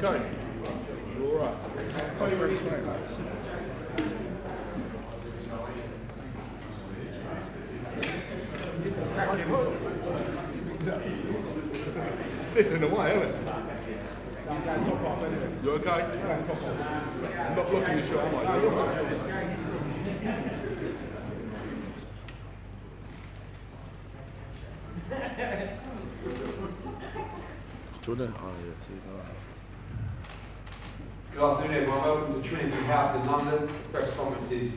okay? You all right? It's this in a way, isn't it? You okay? I'm not blocking your shot, am I? You all right? Jordan? Oh, yeah, see, Good afternoon, everyone. Welcome to Trinity House in London. The press conferences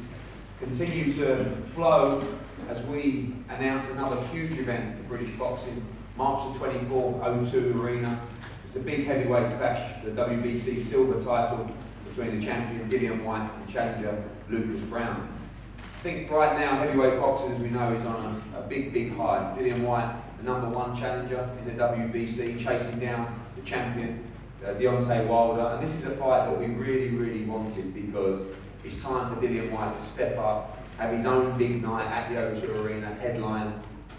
continue to flow as we announce another huge event for British boxing. March the 24th, O2 Arena. It's a big heavyweight clash, the WBC silver title between the champion Dillian Whyte and challenger Browne. I think right now heavyweight boxing, as we know, is on a big high. Dillian Whyte, the #1 challenger in the WBC, chasing down the champion Deontay Wilder, and this is a fight that we really wanted because it's time for Dillian Whyte to step up, have his own big night at the O2 Arena, headline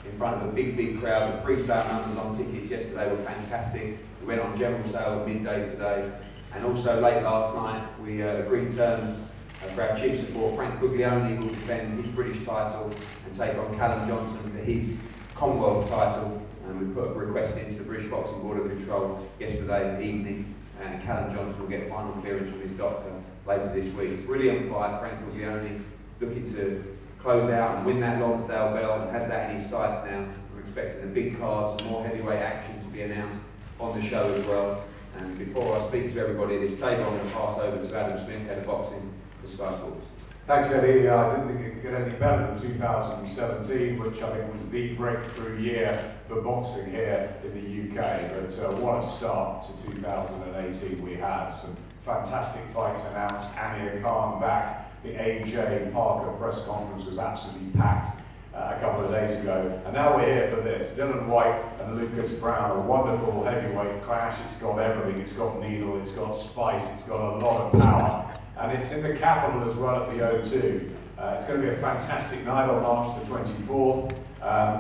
in front of a big crowd. The pre-sale numbers on tickets yesterday were fantastic. We went on general sale at midday today, and also late last night we agreed terms for our chief support, Frank Buglioni, who will defend his British title and take on Callum Johnson for his Commonwealth title. And we put a request into the British Boxing Board of Control yesterday evening, and Callum Johnson will get final clearance from his doctor later this week. Brilliant fight. Frank Buglioni looking to close out and win that Lonsdale belt, and has that in his sights now. We're expecting a big card, some more heavyweight action to be announced on the show as well. And before I speak to everybody at this table, I'm going to pass over to Adam Smith, head of boxing for Sky Sports. Thanks, Eddie. I didn't think it could get any better than 2017, which I think was the breakthrough year for boxing here in the UK. But what a start to 2018 we had. Some fantastic fights announced. Amir Khan back. The AJ Parker press conference was absolutely packed a couple of days ago. And now we're here for this. Dillian Whyte and Browne, a wonderful heavyweight clash. It's got everything. It's got needle, it's got spice, it's got a lot of power. And it's in the capital as well at the O2. It's going to be a fantastic night on March the 24th.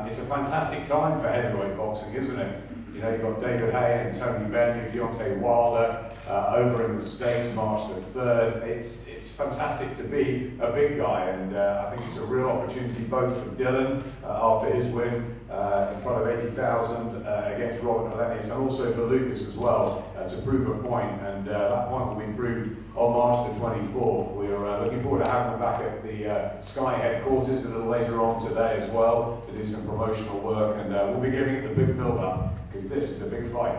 It's a fantastic time for heavyweight boxing, isn't it? You know, you've got David Haye and Tony Benn, Deontay Wilder over in the States, March the 3rd. It's fantastic to be a big guy, and I think it's a real opportunity both for Dillian after his win in front of 80,000 against Robert Helenius, and also for Lucas as well to prove a point, and that point will be proved on March the 24th. We're looking forward to having them back at the Sky headquarters a little later on today as well to do some promotional work, and we'll be giving it the big build-up because this is a big fight.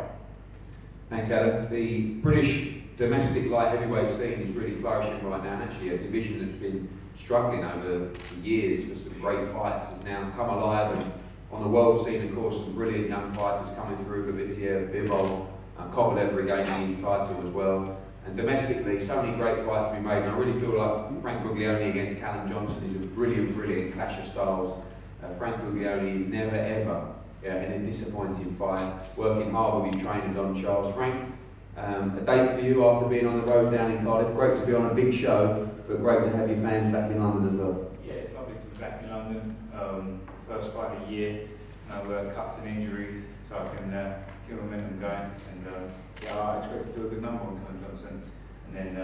Thanks, Adam. The British domestic light heavyweight scene is really flourishing right now, and actually a division that's been struggling over the years for some great fights has now come alive. And on the world scene, of course, some brilliant young fighters coming through, Bavitiev, Bivol, Kovalev regaining his title as well. And domestically, so many great fights to be made, and I really feel like Frank Buglioni against Callum Johnson is a brilliant clash of styles. Frank Buglioni is never ever in a disappointing fight, working hard with his trainer Don Charles. Frank, a date for you after being on the road down in Cardiff. Great to be on a big show, but great to have your fans back in London as well. Yeah, it's lovely to be back in London. First fight of the year, no cuts and injuries, so I can keep momentum going. And yeah, I expect to do a good number on Callum Johnson. And then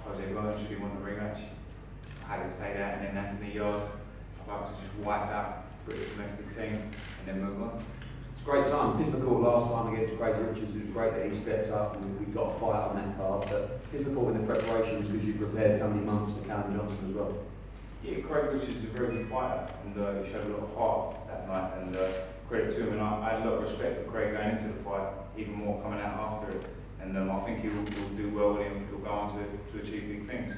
Jose Ryan should won the rematch. I had to say that, and then Anthony Yard. I'd like to just wipe out British domestic scene and then move on. It's great times. Difficult last time against Craig Richards. It was great that he stepped up and we got a fight on that card, but difficult in the preparations because you prepared so many months for Callum Johnson as well. Yeah, Craig Richards is a very good fighter, and he showed a lot of heart that night, and credit to him. And I had a lot of respect for Craig going into the fight, even more coming out after it. And I think he will do well with him. He'll go on to achieve big things.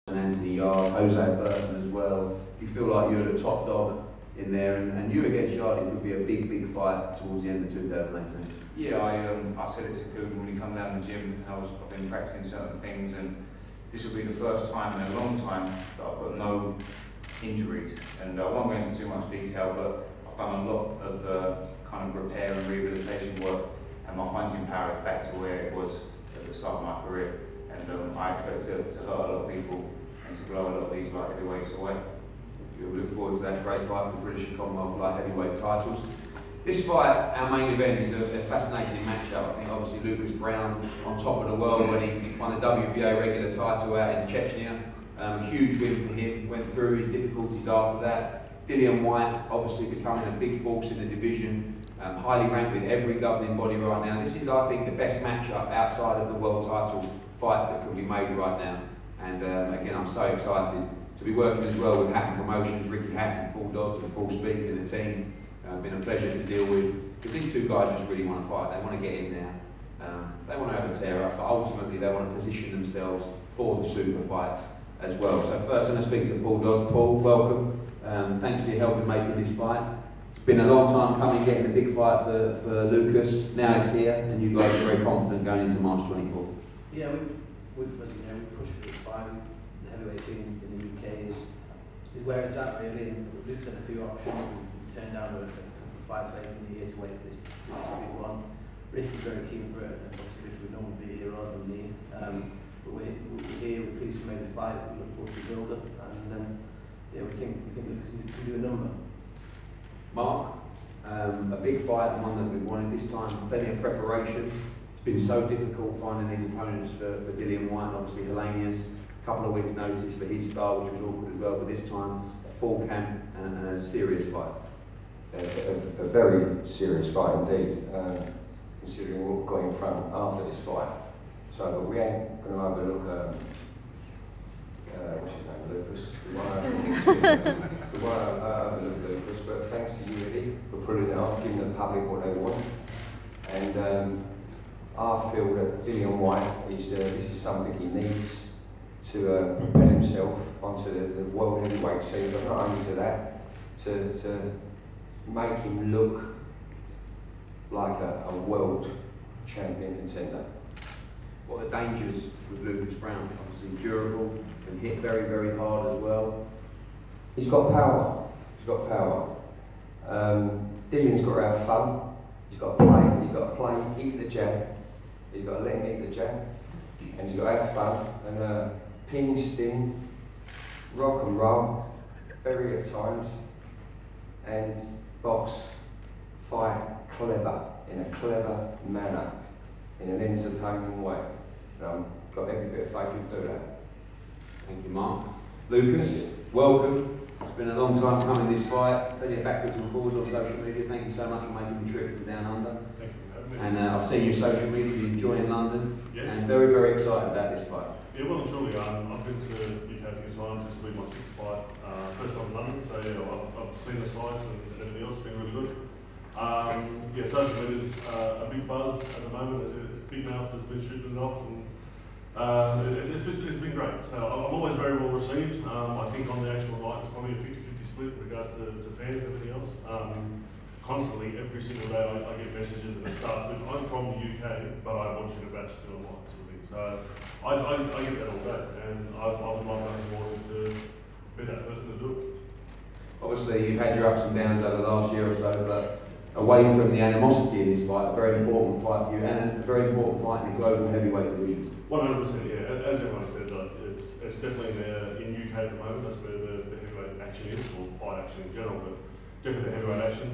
Anthony Yard, Jose Burton as well. You feel like you're the top dog in there, and you against Yard, it could be a big fight towards the end of 2018. Yeah, I said it to Coogan when he come down the gym. I've been practicing certain things, and this will be the first time in a long time that I've got no injuries. And I won't go into too much detail, but I've done a lot of kind of repair and rehabilitation work, and my punching power is back to where it was at the start of my career. And I expect to hurt a lot of people and to blow a lot of these light heavyweights away. We look forward to that great fight for the British and Commonwealth light heavyweight titles. This fight, our main event, is a fascinating matchup. I think obviously Lucas Browne on top of the world when he won the WBA regular title out in Chechnya. Huge win for him, went through his difficulties after that. Dillian Whyte obviously becoming a big force in the division, highly ranked with every governing body right now. This is, I think, the best matchup outside of the world title fights that could be made right now. And again, I'm so excited to be working as well with Hatton Promotions, Ricky Hatton, Paul Dodds and Paul Speak and the team. Been a pleasure to deal with, because these two guys just really want to fight. They want to get in there. They want to have a tear up, but ultimately they want to position themselves for the super fights as well. So first I'm going to speak to Paul Dodds. Paul, welcome. Thanks for your help in making this fight. It's been a long time coming, getting a big fight for Lucas. Now it's here, and you guys are very confident going into March 24th. Yeah, we pushed for this fight. The heavyweight scene in the UK is where it's at really. And Luke's had a few options. We turned down a couple of fights later in the year to wait for this big one. Ricky's very keen for it, and obviously Ricky would normally be here rather than me. But we're here, we're pleased to make the fight, we look forward to the build-up, and yeah, we think Lucas can do a number. Mark, a big fight, and one that we wanted this time, plenty of preparation. It's been so difficult finding these opponents for Dillian Whyte, obviously Helenius, a couple of weeks notice for his style, which was awkward as well, but this time a full camp and a serious fight. A very serious fight indeed, considering what got in front after this fight. So, but we ain't going to overlook, what's his name, Lucas. We won't overlook Lucas, but thanks to you, Eddie, for putting it off, giving the public what they want. And I feel that Dillian Whyte this is something he needs to propel himself onto the world heavyweight scene, but not only to that, to make him look like a world champion contender. What are the dangers with Lucas Browne? Obviously durable, can hit very, very hard as well. He's got power. He's got power. Dillian's got to have fun. He's got to play. He's got to play, eat the jab. He's got to let him eat the jab. And he's got to have fun. And pin, sting, rock and roll, bury at times. And box, fight clever, in a clever manner, in an entertaining way. And I've got every bit of faith you do that. Thank you, Mark. Lucas, welcome. It's been a long time coming, this fight. Plenty of backwards and forwards on social media. Thank you so much for making the trip from down under. Thank you for having me. And I've seen your social media, you're enjoying London. Yes. And very, very excited about this fight. Yeah, well and truly, I've been to the UK a few times. This will be my sixth fight. First time in London, so yeah, I've seen the sights and everything else. It's been really good. Yeah, social media's a big buzz at the moment. Big Mouth has been shooting it off, and it's been great. So I'm always very well received. I think on the actual night it's probably a 50-50 split in regards to fans and everything else. Constantly, every single day I get messages, and it starts with, I'm from the UK, but I want you to batch do a lot, sort of thing. So I get that all day, and I would like nothing more than to be that person to do it. Obviously, you've had your ups and downs over the last year or so, but away from the animosity in this fight, a very important fight for you, and a very important fight in the global heavyweight division. 100%, yeah. As everyone said, it's definitely in UK at the moment. That's where the heavyweight action is, or fight action in general, but definitely the heavyweight action.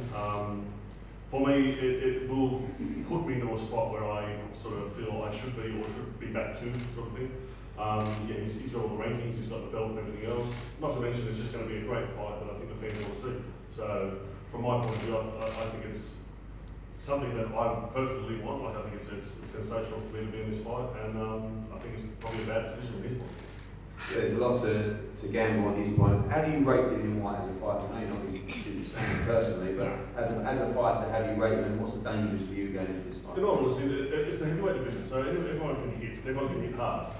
For me, it will put me into a spot where I sort of feel I should be or should be back to, sort of thing. Yeah, he's got all the rankings, he's got the belt and everything else. Not to mention it's just going to be a great fight that I think the fans will see. So, from my point of view, I think it's something that I perfectly want. Like, I think it's sensational for me to be in this fight, and I think it's probably a bad decision at this point. Yeah, there's a lot to gamble on his point. How do you rate Dillian Whyte as a fighter? I know you're not his fan personally, but as a fighter, how do you rate him, and what's the dangers for you going into this fight? In all honesty, it's the heavyweight division, so everyone can hit, everyone can hit hard.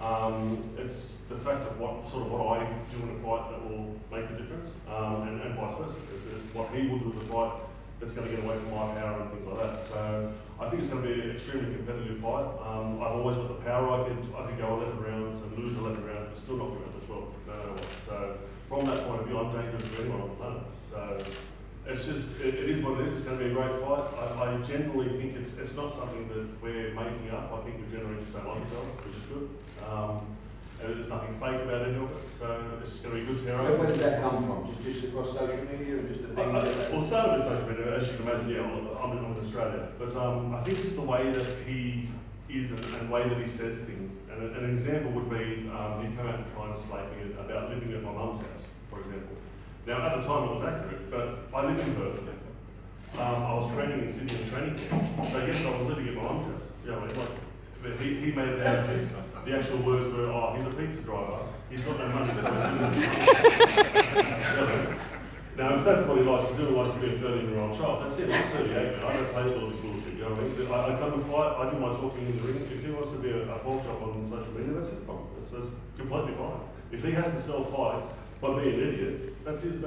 It's the fact of what I do in a fight that will make the difference, and vice versa. It's what he will do in the fight that's going to get away from my power and things like that. So I think it's going to be an extremely competitive fight. I've always got the power. I could go 11 rounds and lose 11 rounds, but still not go out to 12. No matter what. So from that point of view, I'm dangerous to anyone on the planet. So it's just it is what it is. It's going to be a great fight. I generally think it's not something that we're making up. I think we generally just don't like each other, which is good. There's nothing fake about any of it, so it's just going to be good to hear. Where did that come from? Just across social media and just the things that... Well, started with social media, as you can imagine, yeah, I'm in Australia. But I think it's just the way that he is and the way that he says things. And an example would be, he came out and tried to slate me about living at my mum's house, for example. Now, at the time it was accurate, but I live in Perth. I was training in Sydney in training camp, so yes, I was living at my mum's house. You know, like, but he made it out as the actual words were, oh, he's a pizza driver, he's got no money, so now, if that's what he likes to do, he likes to be a 13-year-old child, that's it, I'm 38, man. I don't play all this bullshit, you know what I mean? I come and fight, I do my talking in the ring. If he wants to be a pork chop on social media, that's his problem. That's completely fine. If he has to sell fights by being an idiot, that's his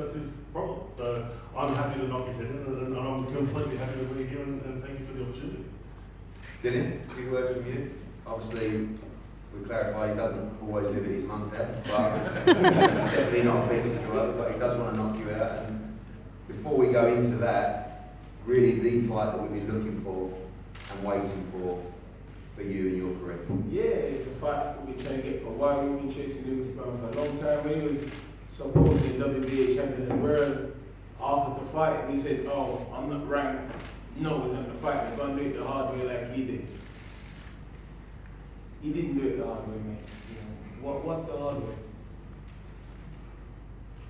problem. So I'm happy to knock his head in, and I'm completely happy to be here, and thank you for the opportunity. Dillian, a few words from you. Obviously, we clarified he doesn't always live at his mum's house, but he's definitely not a pizza driver, but he does want to knock you out. And before we go into that, really the fight that we've been looking for and waiting for you and your career. Yeah, it's a fight we've been trying to get for a while. We've been chasing Lucas Browne for a long time. When he was supposedly WBA champion of the world, after the fight, and he said, oh, I'm not ranked. No, he's not going to fight. I'm going to do it the hard way like he did. He didn't do it the hard way, man. You know, what's the hard way?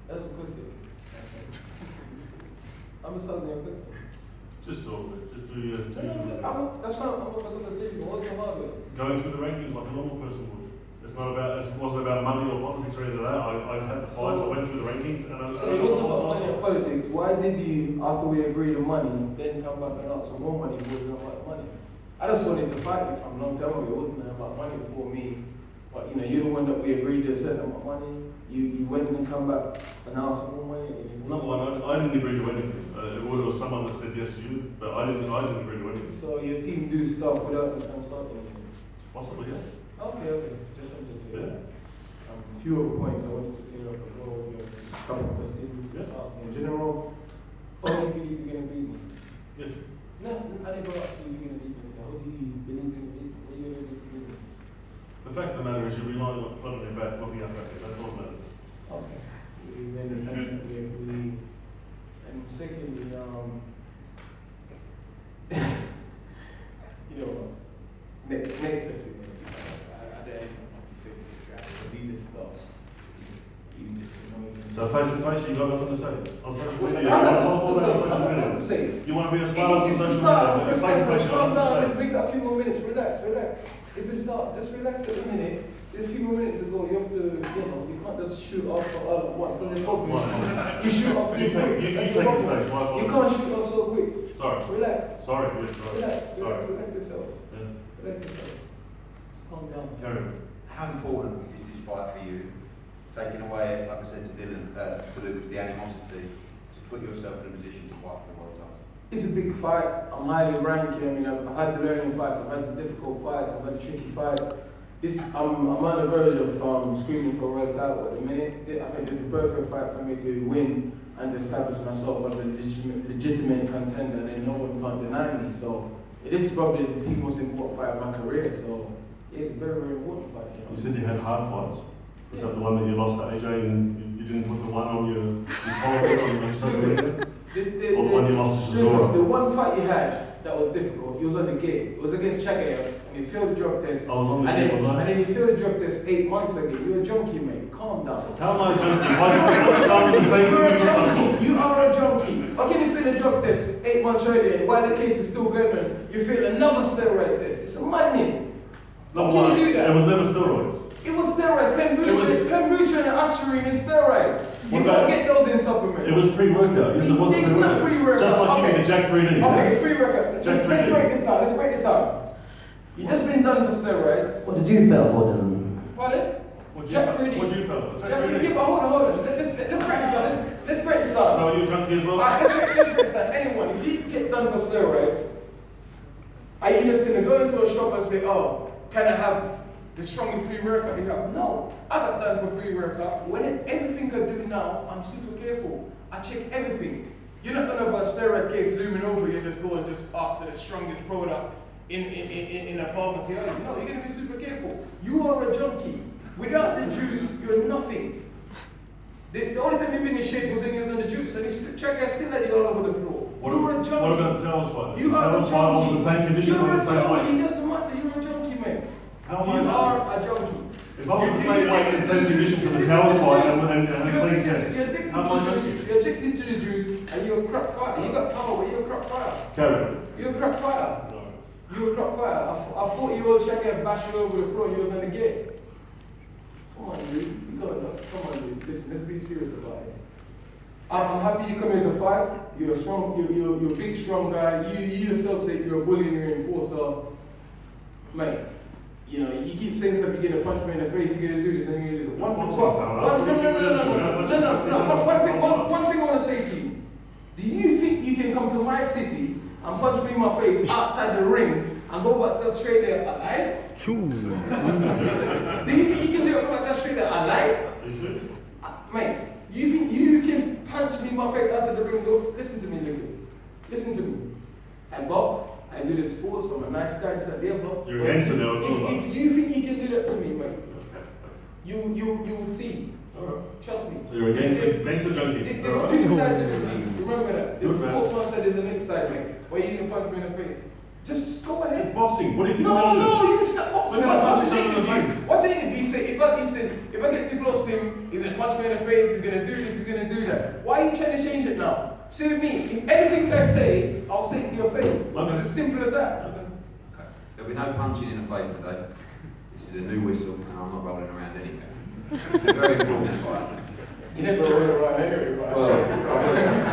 That's a question. I'm just asking you a question. Just talk, just do your... That's not what I'm going to say. What's the hard way? Going through the rankings like a normal person would. It wasn't about money or politics or anything like that. I had the fights, I went through the rankings, and so it wasn't about money or politics. Why did you, after we agreed on money, then come back and ask for more money? It wasn't about money. I just wanted to fight you from a long time ago. It wasn't about money for me. But you know, you're the one that we agreed to a certain amount of money. You went and come back and asked for more money. No, I didn't agree to anything. It was someone that said yes to you, but I didn't agree to anything. So your team do stuff without the consulting? Possibly, yeah. Okay. Just wanted to hear that. A few other points I wanted to clear up as well. Just a couple of questions. Just asking in general. How do you believe you're going to beat me? Yes. No, I didn't go ask you if you're going to beat me. How do you believe you're going to beat me? What are you going to do to beat me? The fact of the matter is you're relying on floating your back, looking up at it. That's all that matters. Okay. We understand that we agree. And secondly, you know, next question. I don't want to say this guy because he just stops. He just annoys me. So face to face, you got nothing to say. You want to be a star on social media? Calm down. Let's wait a few more minutes. Relax. It's the start. Just relax a minute. A few more minutes ago, you have to, you know, you can't just shoot off all at once. So the problem is, you shoot off too quick. You can't shoot off so quick. Sorry. Relax. Sorry. Yes, sorry. Relax yourself. Yeah. Relax yourself. Just calm down. Carry on. How important is this fight for you? Taking away, like I said to Dillian, to Lucas, the animosity to put yourself in a position to fight for the world title. It's a big fight. I'm highly ranked. I mean, I've had the learning fights, I've had the difficult fights, I've had the tricky fights. I'm on the verge of screaming for a world title at the minute. I think this is the perfect fight for me to win and to establish myself as a legitimate contender, and then no one can deny me. So this is probably the most important fight of my career. So it's a very, very important fight. You said you had hard fights. Was that the one that you lost to AJ and you didn't put the one on your collar on social media? Or the one you lost to Shazora? The one fight you had that was difficult, it was on the gate. It was against Chagayev, and he failed the drug test. I was on the gate, wasn't I? And then he failed the drug test 8 months ago. You're a junkie, mate. Calm down. How am I a junkie? Why do you tell me the same You're a thing? junkie. You are a junkie. How can you fail the drug test 8 months earlier? Why the case is still going on? You fail another steroid test. It's a madness. How can you do that? It was never steroids. It was steroids. Kombucha and aspirin is steroids. You can't get those in supplements. It was pre-workout. Yes, it wasn't it's not pre-workout. Just like giving the Jack 3D. Okay, it's pre-workout. Let's break this down. You just been done for steroids. What did you fail for, Dylan? Pardon? Jack 3D. What did you fail for? Jack 3D. Yeah, but hold on. Let's break this down. Let's break this down. So are you a junkie as well? Let's break this down. Anyone, if you get done for steroids, are you just going to go into a shop and say, oh, can I have the strongest pre-workout you have? No, I got done for pre-workout. Everything I do now, I'm super careful. I check everything. You're not gonna have a steroid case looming over you and just go and just ask for the strongest product in a pharmacy. No, you're gonna be super careful. You are a junkie. Without the juice, you're nothing. The only time you've been in shape was when you was on the juice, and this track guy still had you all over the floor. You were a junkie. What about the Towers fight? You are a Towers fight was junkie. the same condition You're or a the same weight? junkie, it doesn't matter, you're a junkie, mate. How am I You a are junkie? a junkie. If I was the same weight and the same condition for the Towers fight and a clean test, You're addicted how am I to the junkie? juice, you're addicted to the juice, and you're a crap fighter. You got power, but you're a crap fighter. Carry on. You're a crap fighter. No. You're a crap fighter. I thought you were trying to bash you over the floor and you was on the gate. Come on, dude. You got it. Come on, dude. Listen, let's be serious about this. I'm happy you come here to fight. You're a strong, you're a big, strong guy. You yourself say you're a bully and you're an enforcer. Mate, you know, you keep saying stuff, you're gonna punch me in the face, you're gonna do this, and you're gonna do this. One thing I wanna say to you. Do you think you can come to my city and punch me in my face outside the ring and go back to Australia alive? Do you think you can do it back to Australia alive? Mate, you think you can punch me in my face outside the ring? Go, listen to me, Lucas. Listen to me. I box, I do the sports, I'm a nice guy, this and the other. You're a gangster now as well. If you think you can do that to me, mate, you will see. Alright. Trust me. So you're a gangster junkie. There's two sides to this piece. Remember that. There's a sportsman side, there's the next side, mate. Where you can punch me in the face. Just go ahead. It's boxing. What do you think No, I'm gonna do? you can stop boxing. We're gonna punch What's each other in the the face. What's the interview? If I get too close to him, he's gonna punch me in the face, he's gonna do this, he's gonna do that. Why are you trying to change it now? See with me, if anything I say, I'll say it to your face. Okay. It's as simple as that. Okay. There'll be no punching in the face today. This is a new whistle, and I'm not rolling around anywhere. It's a very important fight. You never roll around anyway, right? Well,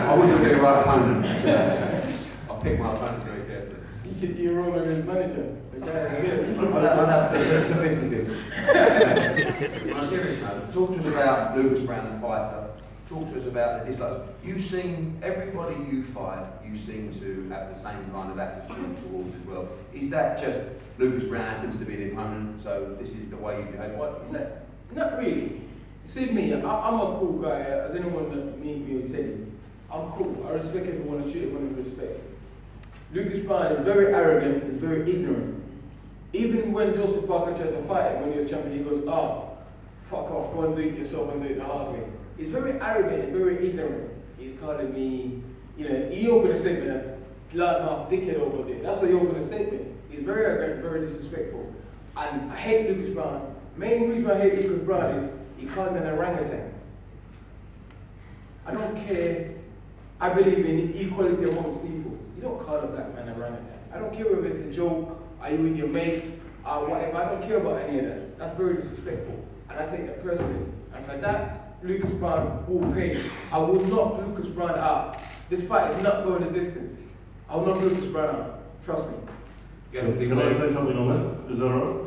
I wouldn't be the right opponent. I'll pick my opponent very carefully. You roll on his manager. The guy It's a 50-50. On a serious note, talk to us about Lucas Browne, the fighter. Talk to us about the dislikes. You seem, everybody you fight, you seem to have the same kind of attitude towards as well. Is that just Lucas Browne happens to be the opponent, so this is the way you behave? What is that? Not really. See me, I'm a cool guy, as anyone that meet me will tell you. I'm cool, I respect everyone and treat everyone with respect. Lucas Browne is very arrogant and very ignorant. Even when Joseph Parker tried to fight him when he was champion, he goes, oh, fuck off, go and do it yourself and do it the hard way. He's very arrogant and very ignorant. He's calling me, you know, he opened a statement as loudmouth dickhead over there. That's what he opened a statement. He's very arrogant, very disrespectful. And I hate Lucas Browne. Main reason I hate Lucas Browne is he called me an orangutan. I don't care. I believe in equality amongst people. You don't call a black man an orangutan. I don't care whether it's a joke, are you with your mates, or whatever. I don't care about any of that. That's very disrespectful. And I take that personally. And for that, Lucas Browne will pay. I will knock Lucas Browne out. This fight is not going the distance. I will knock Lucas Browne out. Trust me. Can I say something on that? Is that alright?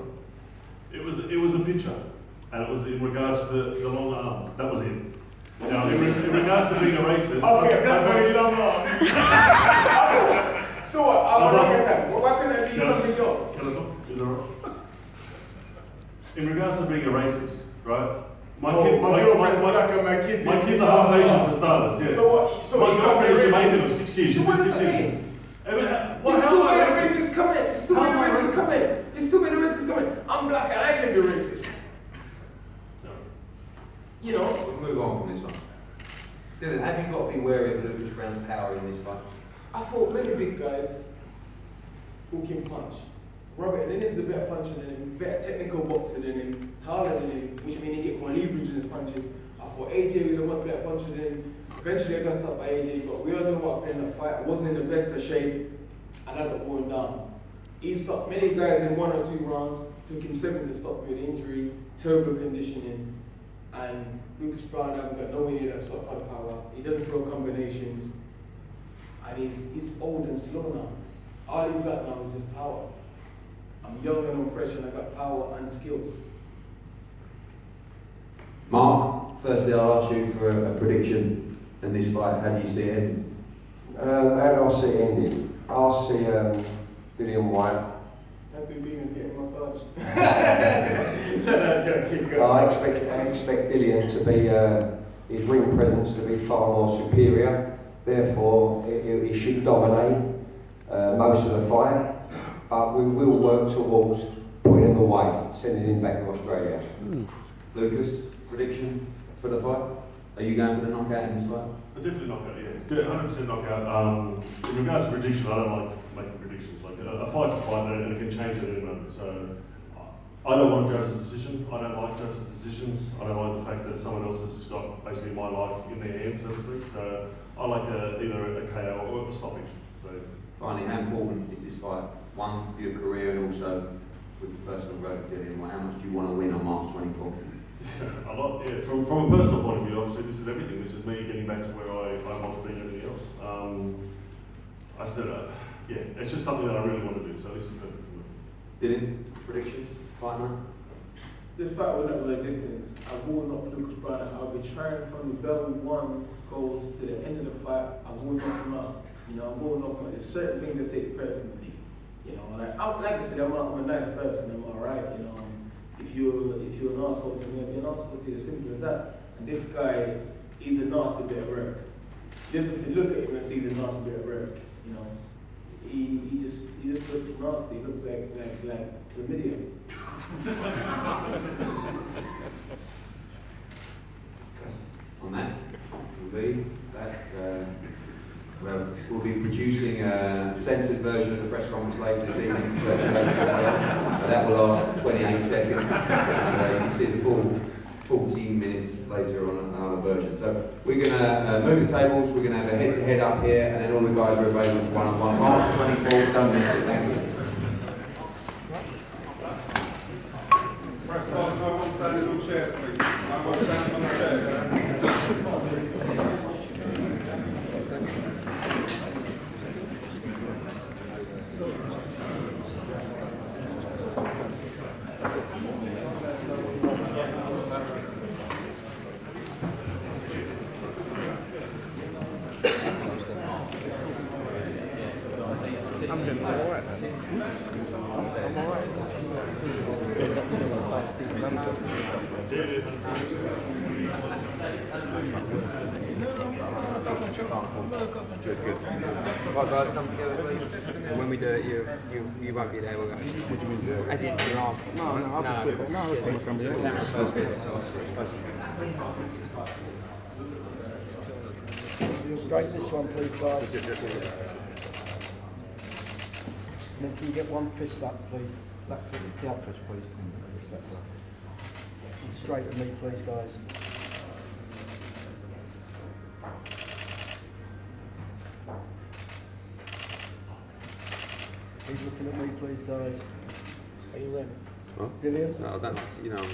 It was a picture, and it was in regards to the long arms. That was it. Now, in regards to being a racist. Okay, not very long arms. So what? I'm a orangutan. Why couldn't it be something else? Can I talk? Is that alright? In regards to being a racist, right? My kids are half Asian for starters, yeah. So what? So my you girlfriend is racist? Jamaican of 6 years. So what does that 6 years. mean? What, It's how too am I many racist? racists coming. It's too many racists coming. It's too many racists coming. I'm black and I can be racist. You know? We'll move on from this one. Dylan, have you got to be wary of Lucas Browne's power in this fight? I fought many big guys who can punch. Robert Dennis is a better puncher than him, better technical boxer than him, taller than him, which means he get more leverage in his punches. I thought AJ was a much better puncher than him. Eventually I got stopped by AJ, but we all know what happened in the fight. I wasn't in the best of shape, and I got worn down. He stopped many guys in 1 or 2 rounds, took him 7 to stop with injury, terrible conditioning, and Lucas Browne hasn't got nowhere near that sort of power. He doesn't throw combinations, and he's old and slow now. All he's got now is his power. I'm young and I'm fresh and I've got power and skills. Mark, firstly I'll ask you for a prediction in this fight. How do you see it ending? How do I see it ending? I'll see Dillian Whyte. Tattoo Beamer's getting massaged. No, joking. I expect Dillian to be, his ring presence to be far more superior. Therefore, he should dominate most of the fight. But we will work towards putting Dillian for Whyte, sending him back to Australia. Lucas, prediction for the fight? Are you going for the knockout in this fight? Definitely knockout, yeah. 100% knockout. In regards to prediction, I don't like making predictions. Like a fight's a fight, and it can change at any moment. So I don't want to judge the decision. I don't like judges' decisions. I don't like the fact that someone else has got basically my life in their hands, so to speak. So I like either a KO or a stoppage. So finally, how important is this fight? One, for your career, and also with the personal growth, Dillian. How much do you want to win on March 24th? A lot, yeah. From a personal point of view, obviously this is everything. This is me getting back to where I want to be and everything else. I said, yeah, it's just something that I really want to do, so this is perfect for me. Dillian, predictions? Fight night? This fight will not go a distance. I will knock Lucas Browne out. I'll be trying from the bell one goes to the end of the fight. I will knock him out. You know, I will knock him out. There's certain things I take personally. You know, like I said, I'm a nice person. I'm alright. You know, if you're an arsehole to me, I'll be an arsehole to you. As simple as that. And this guy, he's a nasty bit of work. Just to look at him and see he's a nasty bit of work. You know, he just looks nasty. He looks like chlamydia. On that, we'll be producing a censored version of the press conference later this evening. That will last 28 seconds. You can see the full 14 minutes later on another version. So we're going to move the tables. We're going to have a head-to-head up here, and then all the guys are available for one-on-one. March 24th, don't miss it. Thank you. No one standing on chairs, please. No one standing on chairs. I'm alright. I'm alright. Good. Right guys, come together please. And when we do it, you won't be there, will you? What do you mean do it? As in your arm. No, I'll just flip it. No, I'll come together. First bit. Straight this one please guys. And then can you get one fist up please? Left foot, the other fist please. Straight to me please guys. Keep looking at me please guys. Are you ready? Huh? Dillian? No, that's, you know,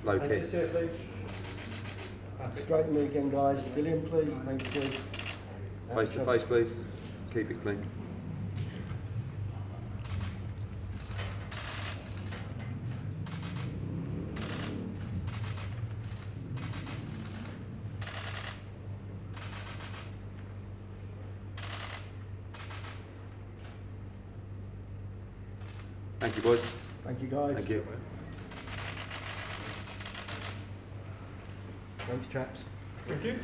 low kick. Just do it please. Straight to me again guys. Dillian please, thank you. Face to face please. Keep it clean. Thank you, boys. Thank you, guys. Thank you. Thanks, chaps. Thank you.